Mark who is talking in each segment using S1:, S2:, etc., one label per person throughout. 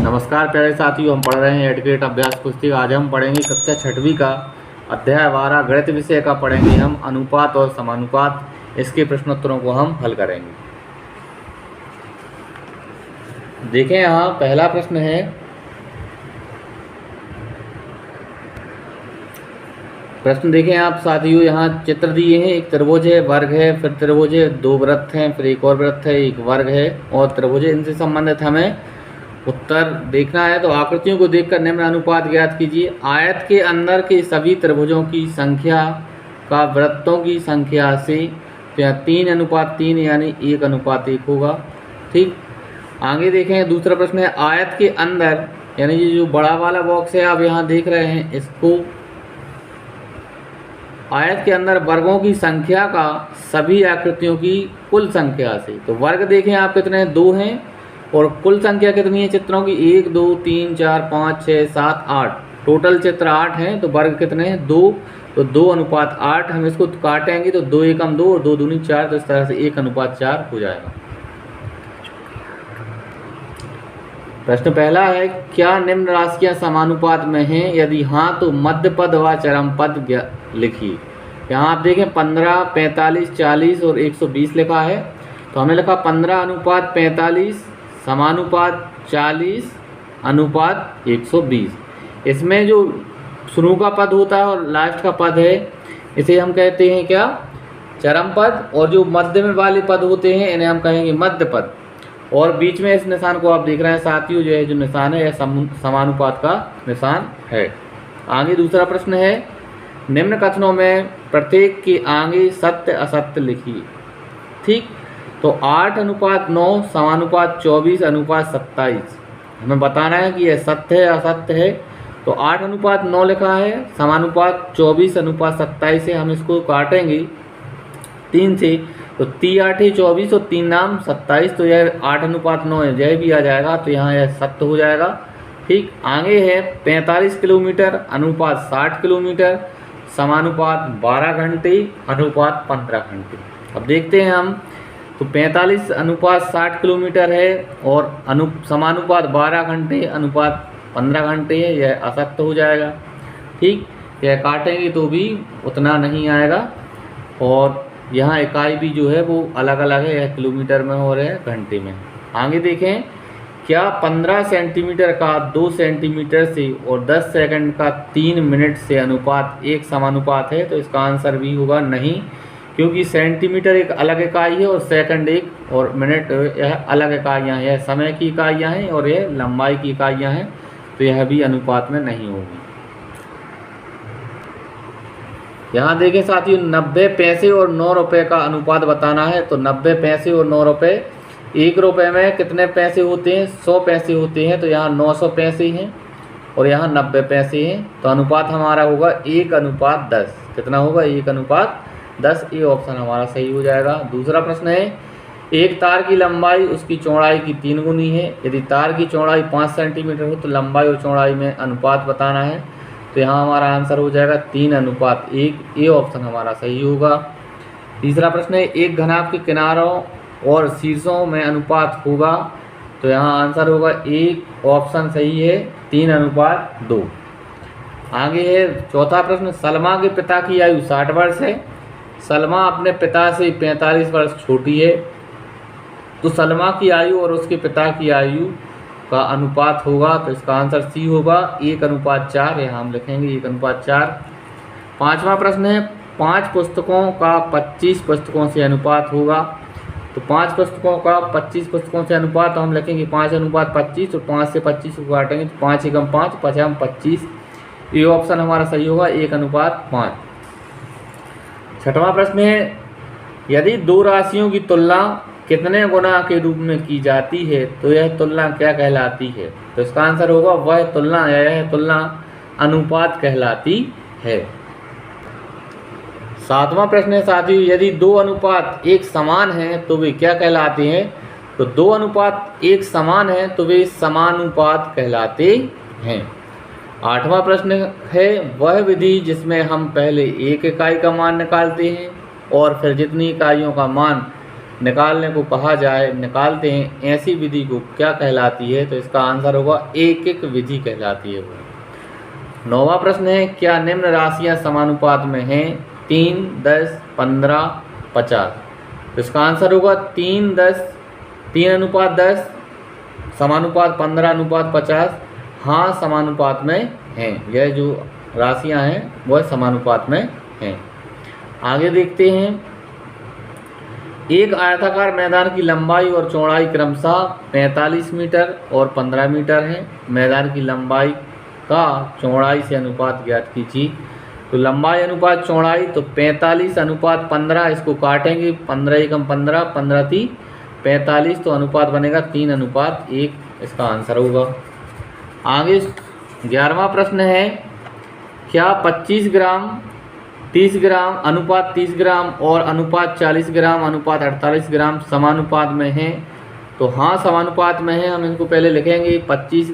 S1: नमस्कार प्यारे साथियों, हम पढ़ रहे हैं एडुकेट अभ्यास पुस्तिका। आज हम पढ़ेंगे कक्षा 6वीं का अध्याय 12 गणित विषय का पढ़ेंगे हम अनुपात और समानुपात। इसके प्रश्नोत्तरों को हम हल करेंगे। देखें, यहाँ पहला प्रश्न है, प्रश्न देखें आप साथियों। यहाँ चित्र दिए हैं, एक त्रिभुज है, वर्ग है, फिर त्रिभुज है, दो वृत्त हैं, फिर एक और वृत्त है, एक वर्ग है और त्रिभुज है। इनसे संबंधित हमें उत्तर देखना है। तो आकृतियों को देखकर निम्न अनुपात ज्ञात कीजिए। आयत के अंदर के सभी त्रिभुजों की संख्या का वृत्तों की संख्या से, तो यहाँ 3:3 यानी 1:1 होगा। ठीक, आगे देखें, दूसरा प्रश्न है, आयत के अंदर यानी ये जो बड़ा वाला बॉक्स है आप यहाँ देख रहे हैं, इसको आयत के अंदर वर्गों की संख्या का सभी आकृतियों की कुल संख्या से। तो वर्ग देखें आप कितने, 2 हैं और कुल संख्या कितनी है चित्रों की, 1 2 3 4 5 6 7 8, टोटल चित्र 8 हैं। तो वर्ग कितने हैं, 2, तो 2:8। हम इसको काटेंगे तो 2 एकम 2 और 2 दूनी 4, तो इस तरह से 1:4 हो जाएगा। प्रश्न पहला है, क्या निम्न राशियां समानुपात में हैं? यदि हाँ तो मध्य पद व चरम पद लिखिए। यहाँ आप देखें 15, 45, 40 और 120 लिखा है। तो हमने लिखा 15:45 समानुपात 40:120। इसमें जो शुरू का पद होता है और लास्ट का पद है, इसे हम कहते हैं क्या, चरम पद। और जो मध्य में वाले पद होते हैं इन्हें हम कहेंगे मध्य पद। और बीच में इस निशान को आप देख रहे हैं साथियों, जो निशान है यह समानुपात का निशान है। आगे दूसरा प्रश्न है, निम्न कथनों में प्रत्येक के आगे सत्य असत्य लिखिए। ठीक, तो 8:9 समानुपात 24:27 हमें बताना है कि यह सत्य है असत्य है। तो 8:9 लिखा है, समानुपात 24:27 है। हम इसको काटेंगे 3 से, तो 3 8 24 और 3 नाम 27, तो यह 8:9 है, यह भी आ जाएगा। तो यहाँ यह सत्य हो जाएगा। ठीक, आगे है 45 किलोमीटर अनुपात 60 किलोमीटर समानुपात 12 घंटे अनुपात 15 घंटे। अब देखते हैं हम, तो 45:60 किलोमीटर है और समानुपात 12 घंटे अनुपात 15 घंटे है, यह असत्य हो जाएगा। ठीक, यह काटेंगे तो भी उतना नहीं आएगा। और यहाँ इकाई भी जो है वो अलग अलग है, यह किलोमीटर में और है घंटे में। आगे देखें, क्या 15 सेंटीमीटर का 2 सेंटीमीटर से और 10 सेकंड का 3 मिनट से अनुपात एक समानुपात है? तो इसका आंसर भी होगा नहीं, क्योंकि सेंटीमीटर एक अलग इकाई है और सेकंड एक, और मिनट यह अलग इकाइयाँ हैं। यह समय की इकाइयाँ हैं और यह लंबाई की इकाइयाँ हैं, तो यह भी अनुपात में नहीं होगी। यहाँ देखें साथियों, 90 पैसे और 9 रुपये का अनुपात बताना है। तो 90 पैसे और 9 रुपये, 1 रुपये में कितने पैसे होते हैं, 100 पैसे होते हैं। तो यहाँ 900 पैसे हैं और यहाँ 90 पैसे हैं। तो अनुपात हमारा होगा 1:10। कितना होगा, 1:10। ये ऑप्शन हमारा सही हो जाएगा। दूसरा प्रश्न है, एक तार की लंबाई उसकी चौड़ाई की 3 गुनी है। यदि तार की चौड़ाई 5 सेंटीमीटर हो तो लंबाई और चौड़ाई में अनुपात बताना है। तो यहाँ हमारा आंसर हो जाएगा 3:1। ये ऑप्शन हमारा सही होगा। तीसरा प्रश्न है, एक घनाभ के किनारों और शीर्षों में अनुपात होगा। तो यहाँ आंसर होगा 1, ऑप्शन सही है 3:2। आगे है चौथा प्रश्न, सलमा के पिता की आयु 60 वर्ष है। सलमा अपने पिता से 45 वर्ष छोटी है। तो सलमा की आयु और उसके पिता की आयु का अनुपात होगा। तो इसका आंसर सी होगा 1:4। यहाँ हम लिखेंगे 1:4। पांचवा प्रश्न है, 5 पुस्तकों का 25 पुस्तकों से अनुपात होगा। तो 5 पुस्तकों का 25 पुस्तकों से अनुपात, तो हम लिखेंगे 5:25 और 5 से 25 को काटेंगे तो 5 एकम 5, 5 25। ये ऑप्शन हमारा सही होगा 1:5। छठवां प्रश्न है, यदि 2 राशियों की तुलना कितने गुना के रूप में की जाती है तो यह तुलना क्या कहलाती है? तो इसका आंसर होगा वह तुलना, यह तुलना अनुपात कहलाती है। सातवां प्रश्न है साथियों, यदि 2 अनुपात एक समान हैं तो वे क्या कहलाते हैं? तो 2 अनुपात एक समान हैं तो वे समानुपात कहलाते हैं। आठवां प्रश्न है, वह विधि जिसमें हम पहले एक इकाई का मान निकालते हैं और फिर जितनी इकाइयों का मान निकालने को कहा जाए, निकालते हैं, ऐसी विधि को क्या कहलाती है? तो इसका आंसर होगा एक एक विधि कहलाती है वो। 9वां प्रश्न है, क्या निम्न राशियां समानुपात में हैं? 3, 10, 15, 50। तो इसका आंसर होगा 3:10 समानुपात 15:50। हाँ, समानुपात में हैं। यह जो राशियां हैं वह समानुपात में हैं। आगे देखते हैं, एक आयताकार मैदान की लंबाई और चौड़ाई क्रमशः 45 मीटर और 15 मीटर है। मैदान की लंबाई का चौड़ाई से अनुपात ज्ञात कीजिए। तो लंबाई अनुपात चौड़ाई, तो 45:15, इसको काटेंगे, 15 एकम 15, 15 × 45, तो अनुपात बनेगा 3:1। इसका आंसर होगा। आगे 11वां प्रश्न है, क्या 25 ग्राम, 30 ग्राम, अनुपात 30 ग्राम और अनुपात 40 ग्राम, अनुपात 48 ग्राम समानुपात में हैं? तो हाँ, समानुपात में है। हम इनको पहले लिखेंगे, 25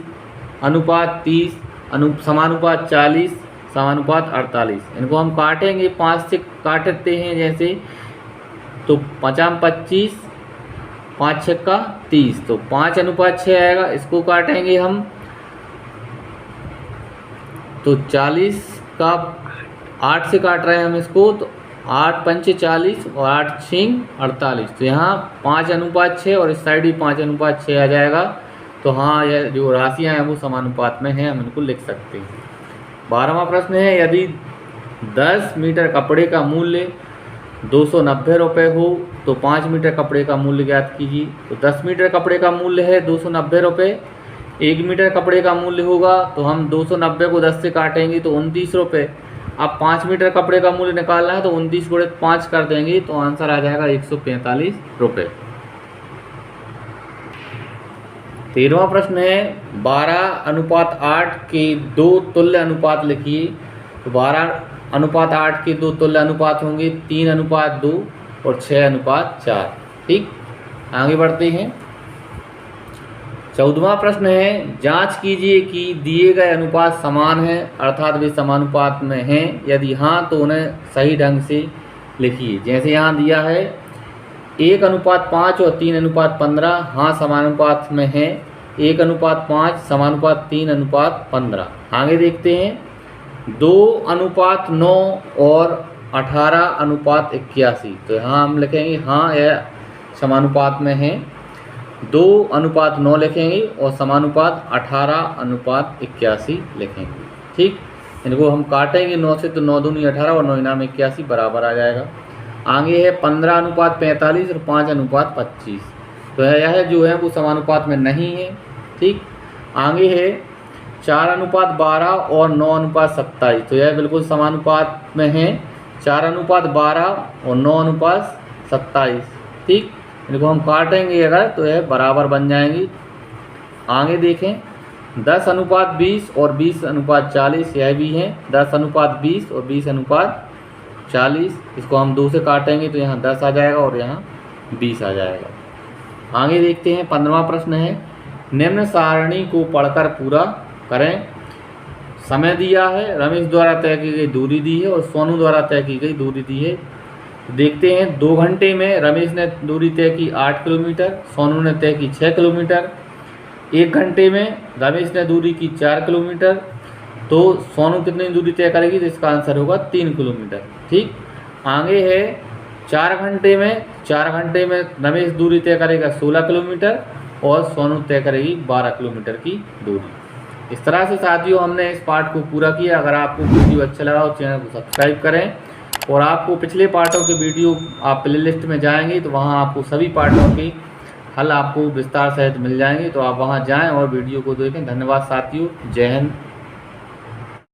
S1: अनुपात 30 समानुपात 40 समानुपात 48। इनको हम काटेंगे, 5 से काटते हैं जैसे, तो 5 25, 5 6 का 30, तो 5:6 आएगा। इसको काटेंगे हम, तो 40 का 8 से काट रहे हैं हम इसको, तो 8 पंचे 40 और 8 6 48। तो यहाँ 5:6 और इस साइड भी 5:6 आ जाएगा। तो हाँ, यह जो राशियाँ हैं वो समानुपात में हैं, हम इनको लिख सकते हैं। 12वां प्रश्न है, यदि 10 मीटर कपड़े का मूल्य 290 रुपये हो तो 5 मीटर कपड़े का मूल्य ज्ञात कीजिए। तो 10 मीटर कपड़े का मूल्य है 290 रुपये, 1 मीटर कपड़े का मूल्य होगा, तो हम 290 को 10 से काटेंगे तो 29 रुपये। अब 5 मीटर कपड़े का मूल्य निकालना है, तो 29 × 5 कर देंगे, तो आंसर आ जाएगा 145 रुपये। 13वां प्रश्न है, 12:8 के 2 तुल्य अनुपात लिखिए। तो 12:8 के 2 तुल्य अनुपात होंगे 3:2 और 6:4। ठीक, आगे बढ़ते हैं। 14वां प्रश्न है, जांच कीजिए कि दिए गए अनुपात समान हैं, अर्थात वे समानुपात में हैं। यदि हाँ, तो उन्हें सही ढंग से लिखिए। जैसे यहाँ दिया है 1:5 और 3:15, हाँ समानुपात में हैं। 1:5 समानुपात 3:15। आगे देखते हैं, 2:9 और 18:81। तो यहाँ हम लिखेंगे हाँ, यह समानुपात में हैं। 2:9 लिखेंगे और समानुपात 18:81 लिखेंगे। ठीक, इनको हम काटेंगे 9 से, तो 9 दूनी 18 और 9 नाम 81 बराबर आ जाएगा। आगे है 15:45 और 5:25। तो यह जो है वो समानुपात में नहीं है। ठीक, आगे है 4:12 और 9:27। तो यह बिल्कुल समानुपात में है, 4:12 और 9:27। ठीक, इनको हम काटेंगे अगर, तो यह बराबर बन जाएंगी। आगे देखें 10:20 और 20:40, यह भी है 10:20 और 20:40। इसको हम 2 से काटेंगे तो यहाँ 10 आ जाएगा और यहाँ 20 आ जाएगा। आगे देखते हैं 15वां प्रश्न है, निम्न सारणी को पढ़कर पूरा करें। समय दिया है, रमेश द्वारा तय की गई दूरी दी है और सोनू द्वारा तय की गई दूरी दी है। देखते हैं 2 घंटे में रमेश ने दूरी तय की 8 किलोमीटर, सोनू ने तय की 6 किलोमीटर। 1 घंटे में रमेश ने दूरी की 4 किलोमीटर, तो सोनू कितनी दूरी तय करेगी? तो इसका आंसर होगा 3 किलोमीटर। ठीक, आगे है 4 घंटे में रमेश दूरी तय करेगा 16 किलोमीटर और सोनू तय करेगी 12 किलोमीटर की दूरी। इस तरह से साथियों हमने इस पाठ को पूरा किया। अगर आपको वीडियो अच्छा लगा तो चैनल को सब्सक्राइब करें, और आपको पिछले पाठों के वीडियो आप प्लेलिस्ट में जाएंगे तो वहाँ आपको सभी पाठों के हल आपको विस्तार सहित मिल जाएंगे। तो आप वहाँ जाएं और वीडियो को देखें। धन्यवाद साथियों, जय हिंद।